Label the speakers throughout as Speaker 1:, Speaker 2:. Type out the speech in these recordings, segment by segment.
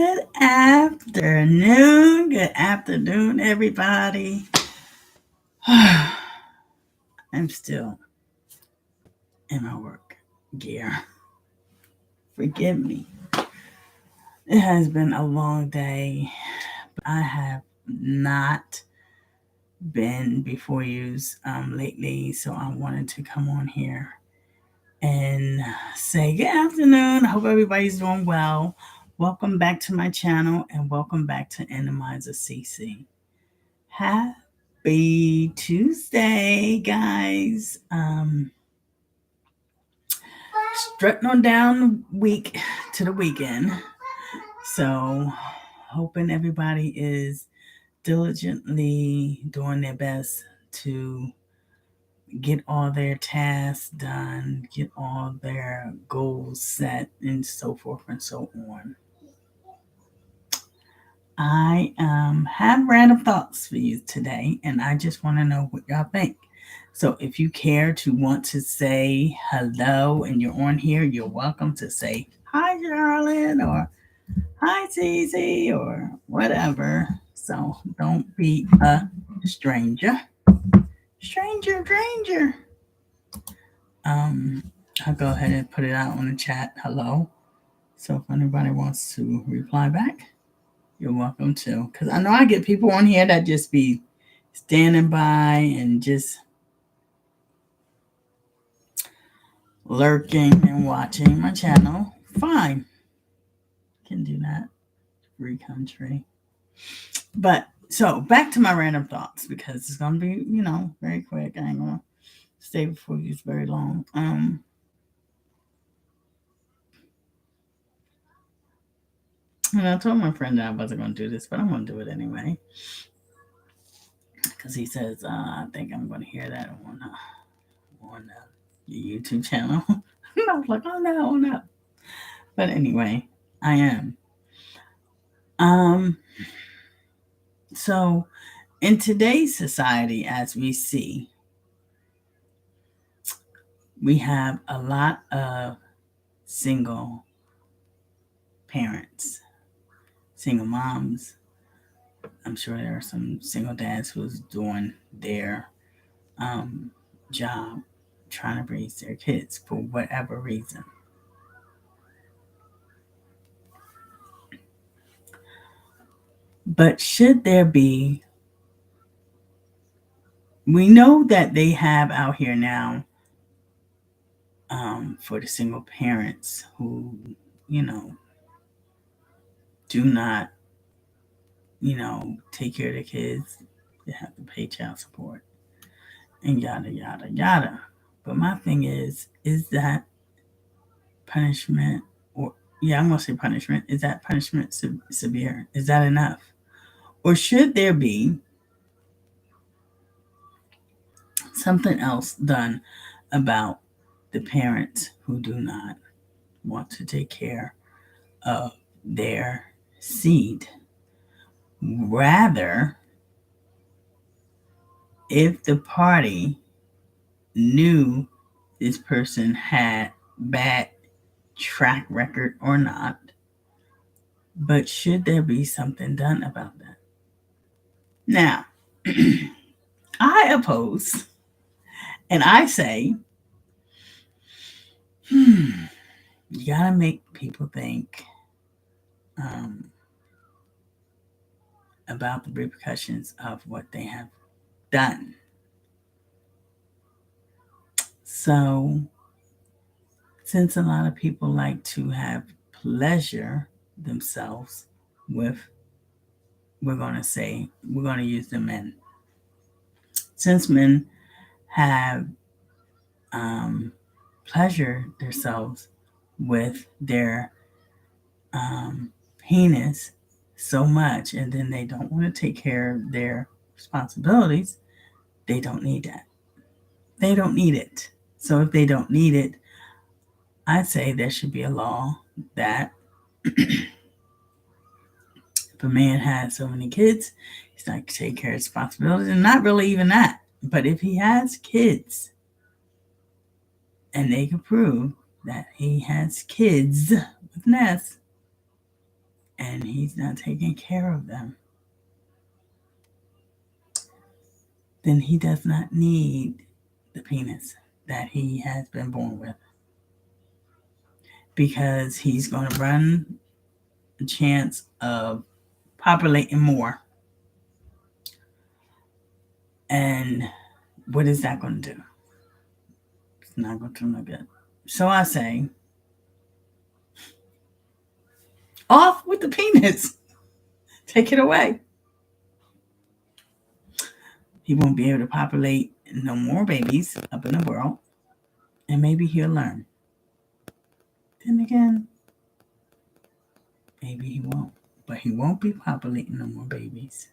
Speaker 1: Good afternoon, everybody. I'm still in my work gear. Forgive me. It has been a long day. I have not been before you lately, so I wanted to come on here and say good afternoon. I hope everybody's doing well. Welcome back to my channel and welcome back to Animizer CC. Happy Tuesday, guys. Strutting on down the week to the weekend. So, hoping everybody is diligently doing their best to get all their tasks done, get all their goals set, and so forth and so on. I have random thoughts for you today, and I just want to know what y'all think. So if you care to want to say hello and you're on here, you're welcome to say hi, Jarlin, or hi, Cece, or whatever. So don't be a stranger. Stranger. Um, I'll go ahead and put it out on the chat. Hello. So if anybody wants to reply back, you're welcome to. Because I know I get people on here that just be standing by and just lurking and watching my channel. Fine. Can do that. Free country. But so back to my random thoughts because it's gonna be, very quick. I ain't gonna stay before you very long. And I told my friend that I wasn't gonna do this, but I'm gonna do it anyway. Because he says, I think I'm gonna hear that on your YouTube channel. I was like, oh no. But anyway, I am. So in today's society, as we see, we have a lot of single parents, single moms. I'm sure there are some single dads who's doing their job, trying to raise their kids for whatever reason. But should there be, we know that they have out here now for the single parents who, do not, take care of the kids, they have to pay child support and yada. But my thing is that punishment, or yeah, I'm gonna say punishment. Is that punishment severe? Is that enough? Or should there be something else done about the parents who do not want to take care of their seed? Rather, if the party knew this person had bad track record or not, but should there be something done about that? Now, I oppose and I say, you gotta make people think um, about the repercussions of what they have done. So, since a lot of people like to have pleasure themselves with, we're going to use the men. Since men have pleasure themselves with their penis so much and then they don't want to take care of their responsibilities, they don't need that. They don't need it. So if they don't need it, I'd say there should be a law that if a man has so many kids, he's not to take care of responsibilities, and not really even that. But if he has kids and they can prove that he has kids with an S, and he's not taking care of them, then he does not need the penis that he has been born with, because he's going to run a chance of populating more. And what is that going to do? It's not going to do no good. So I say, off with the penis. Take it away. He won't be able to populate no more babies up in the world. And maybe he'll learn. Then again, maybe he won't. But he won't be populating no more babies.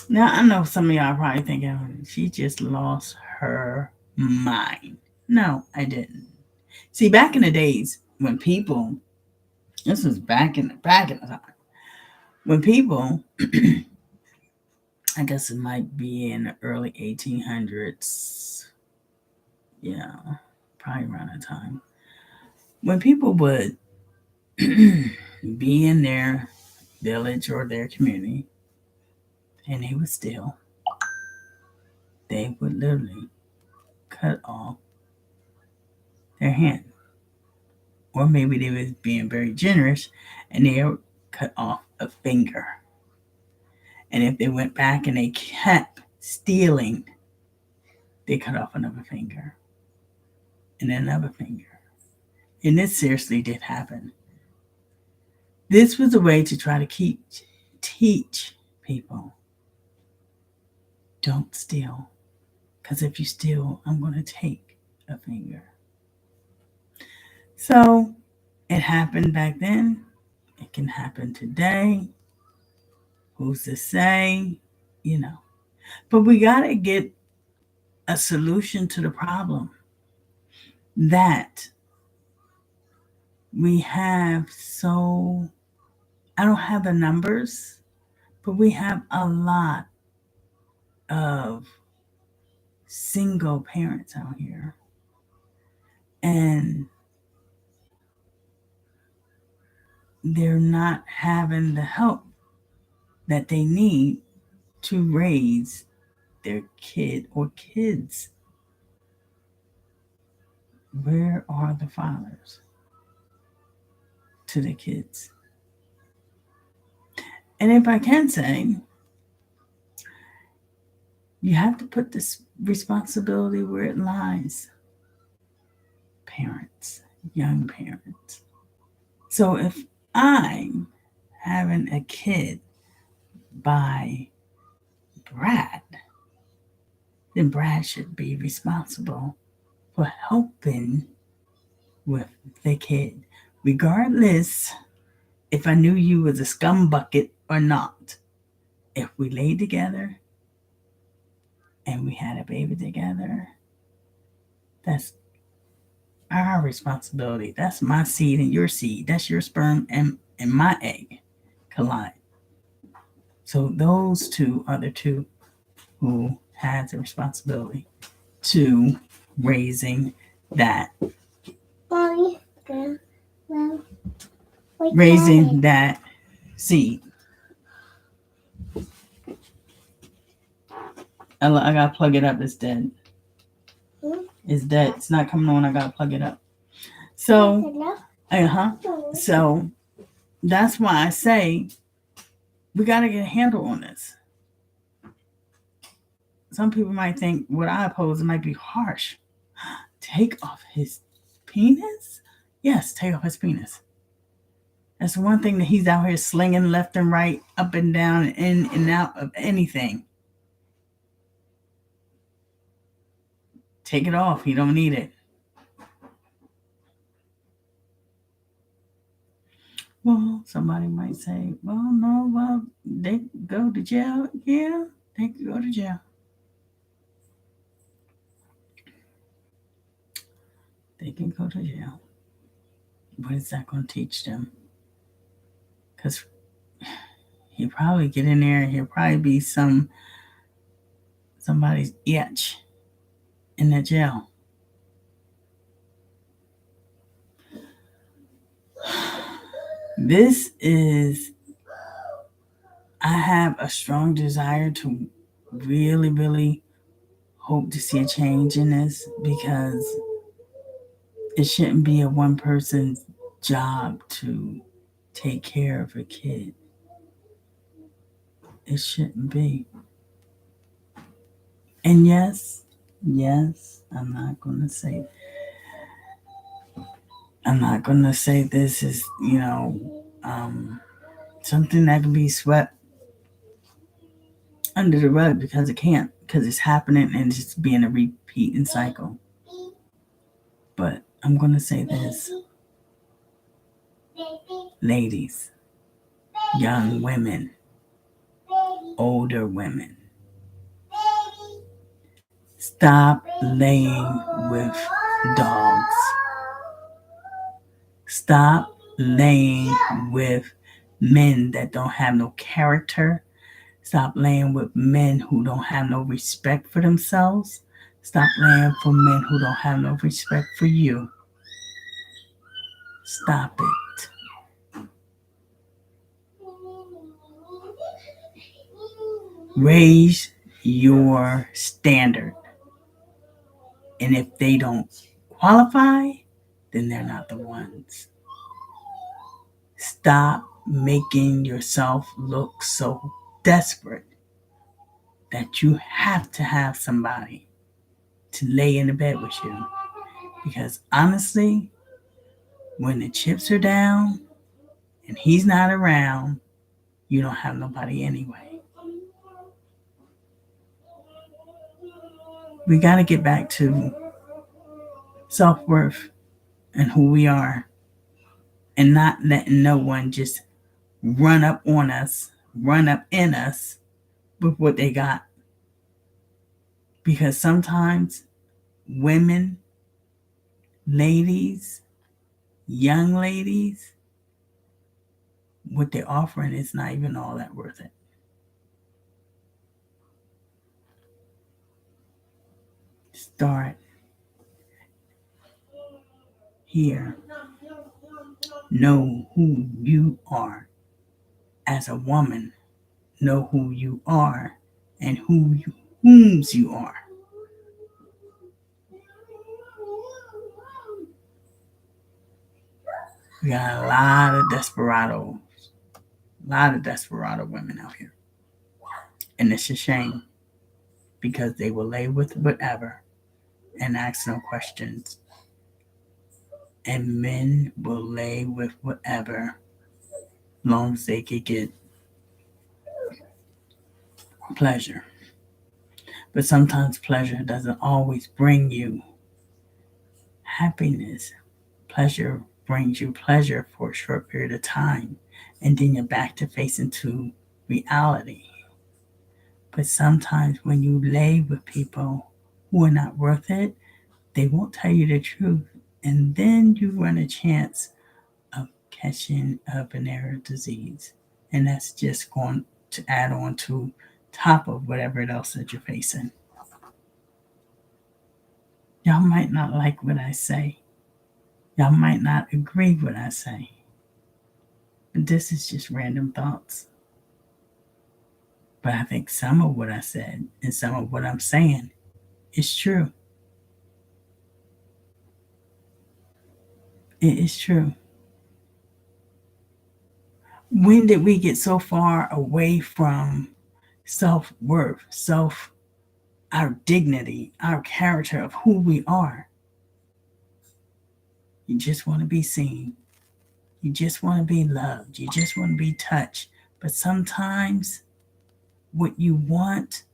Speaker 1: Now, I know some of y'all are probably thinking, she just lost her mind. No, I didn't. See, back in the days when people, this was back in the time, when people, I guess it might be in the early 1800s, yeah, probably around that time, when people would be in their village or their community and they would steal, they would literally cut off their hand. Or maybe they was being very generous and they would cut off a finger. And if they went back and they kept stealing, they cut off another finger and another finger. And this seriously did happen. This was a way to try to teach people, don't steal. Because if you steal, I'm going to take a finger. So it happened back then. It can happen today. Who's to say? But we got to get a solution to the problem that we have. So I don't have the numbers, but we have a lot of single parents out here. And they're not having the help that they need to raise their kid or kids. Where are the fathers to the kids? And if I can say, you have to put this responsibility where it lies. Parents, young parents. So if I'm having a kid by Brad, then Brad should be responsible for helping with the kid, regardless if I knew you was a scumbucket or not. If we laid together and we had a baby together, that's our responsibility. That's my seed and your seed. That's your sperm and my egg collide. So those two are the two who has the responsibility to raising that. Raising that seed. I gotta plug it up. It's dead. It's dead. It's not coming on. I gotta plug it up. So, So that's why I say we gotta get a handle on this. Some people might think what I oppose might be harsh. Take off his penis? Yes, take off his penis. That's one thing that he's out here slinging left and right, up and down, in and out of anything. Take it off. He don't need it. Well, somebody might say, well, no, they go to jail. Yeah, they could go to jail. They can go to jail. What is that going to teach them? Because he'll probably get in there and he'll probably be somebody's itch in the jail. This is, I have a strong desire to really, really hope to see a change in this, because it shouldn't be a one person's job to take care of a kid. It shouldn't be. And yes, I'm not going to say this is, something that can be swept under the rug, because it can't, because it's happening and it's just being a repeating cycle. But I'm going to say this: ladies, young women, older women, stop laying with dogs. Stop laying with men that don't have no character. Stop laying with men who don't have no respect for themselves. Stop laying for men who don't have no respect for you. Stop it. Raise your standard. And if they don't qualify, then they're not the ones. Stop making yourself look so desperate that you have to have somebody to lay in the bed with you. Because honestly, when the chips are down and he's not around, you don't have nobody anyway. We got to get back to self-worth and who we are, and not letting no one just run up on us, run up in us with what they got. Because sometimes women, ladies, young ladies, what they're offering is not even all that worth it. Start here. Know who you are as a woman. Know who you are and whom's you are. We got a lot of desperado women out here. And it's a shame, because they will lay with whatever and ask no questions. And men will lay with whatever, long as they could get pleasure. But sometimes pleasure doesn't always bring you happiness. Pleasure brings you pleasure for a short period of time, and then you're back to facing to reality. But sometimes when you lay with people who are not worth it, they won't tell you the truth. And then you run a chance of catching a venereal disease. And that's just going to add on to top of whatever else that you're facing. Y'all might not like what I say. Y'all might not agree with what I say. But this is just random thoughts. But I think some of what I said and some of what I'm saying is true. It is true. When did we get so far away from self-worth, our dignity, our character of who we are? You just want to be seen. You just want to be loved. You just want to be touched. But sometimes what you want,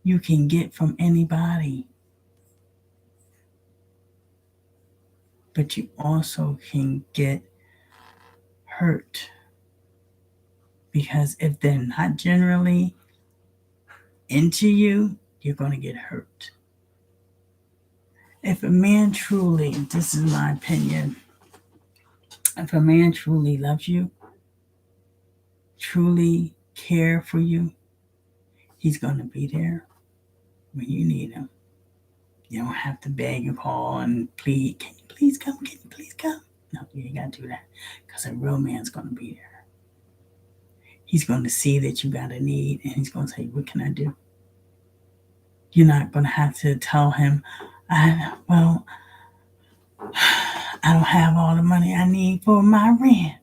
Speaker 1: you can get from anybody. But you also can get hurt. Because if they're not generally into you, you're going to get hurt. If a man truly, this is my opinion, if a man truly loves you, truly care for you, he's going to be there when you need him. You don't have to beg and call and plead. Can you please come? Can you please come? No, you ain't got to do that because a real man's going to be there. He's going to see that you got a need and he's going to say, what can I do? You're not going to have to tell him, I don't have all the money I need for my rent.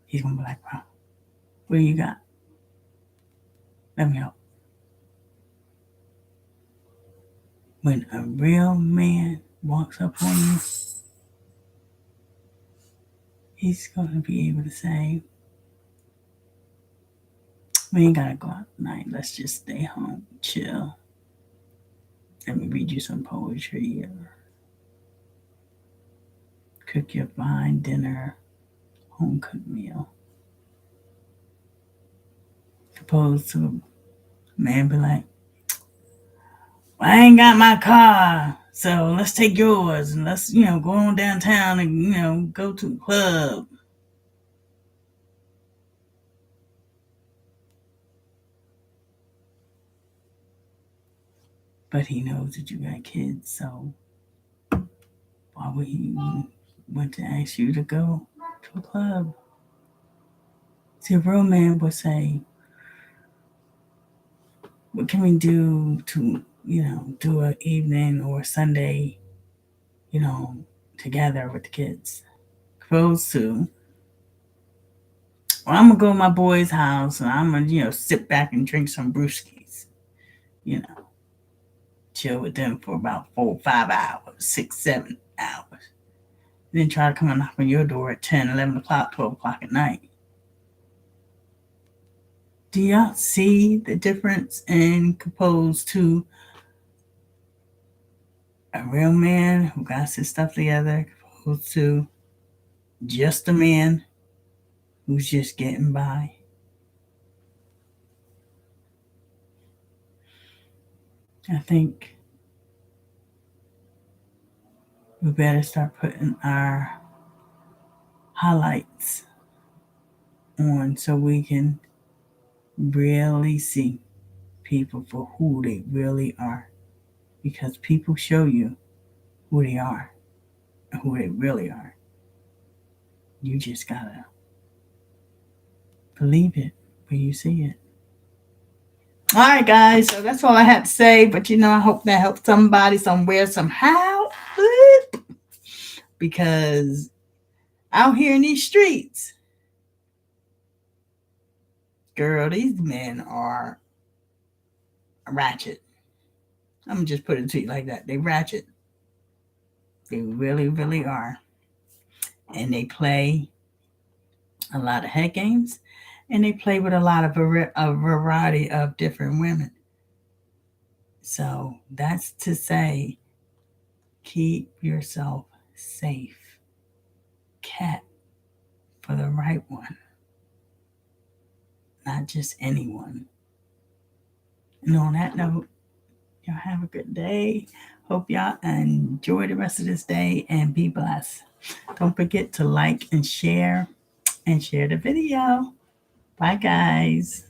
Speaker 1: He's going to be like, well, what do you got? Let me help. When a real man walks up on you, he's going to be able to say, we ain't got to go out tonight. Let's just stay home, chill. Let me read you some poetry or cook your fine dinner, home cooked meal. Opposed to a man be like, well, I ain't got my car, so let's take yours and let's, go on downtown and, go to a club. But he knows that you got kids, so why would he want to ask you to go to a club? See, a real man would say, what can we do to, do an evening or a Sunday, together with the kids? Opposed to, well, I'm going to go to my boy's house and I'm going to, sit back and drink some brewskis, chill with them for about 4, 5 hours, 6, 7 hours. Then try to come and knock on your door at 10, 11 o'clock, 12 o'clock at night. Do y'all see the difference in opposed to a real man who got his stuff together opposed to just a man who's just getting by? I think we better start putting our highlights on so we can really see people for who they really are. Because people show you who they are and who they really are. You just gotta believe it when you see it. All right, guys. So that's all I had to say. But I hope that helped somebody somewhere, somehow. Because out here in these streets, girl, these men are ratchet. I'm going to just put it to you like that. They ratchet. They really, really are. And they play a lot of head games. And they play with a lot of a variety of different women. So that's to say, keep yourself safe. Cat for the right one. Not just anyone. And on that note, y'all have a good day. Hope y'all enjoy the rest of this day and be blessed. Don't forget to like and share the video. Bye, guys.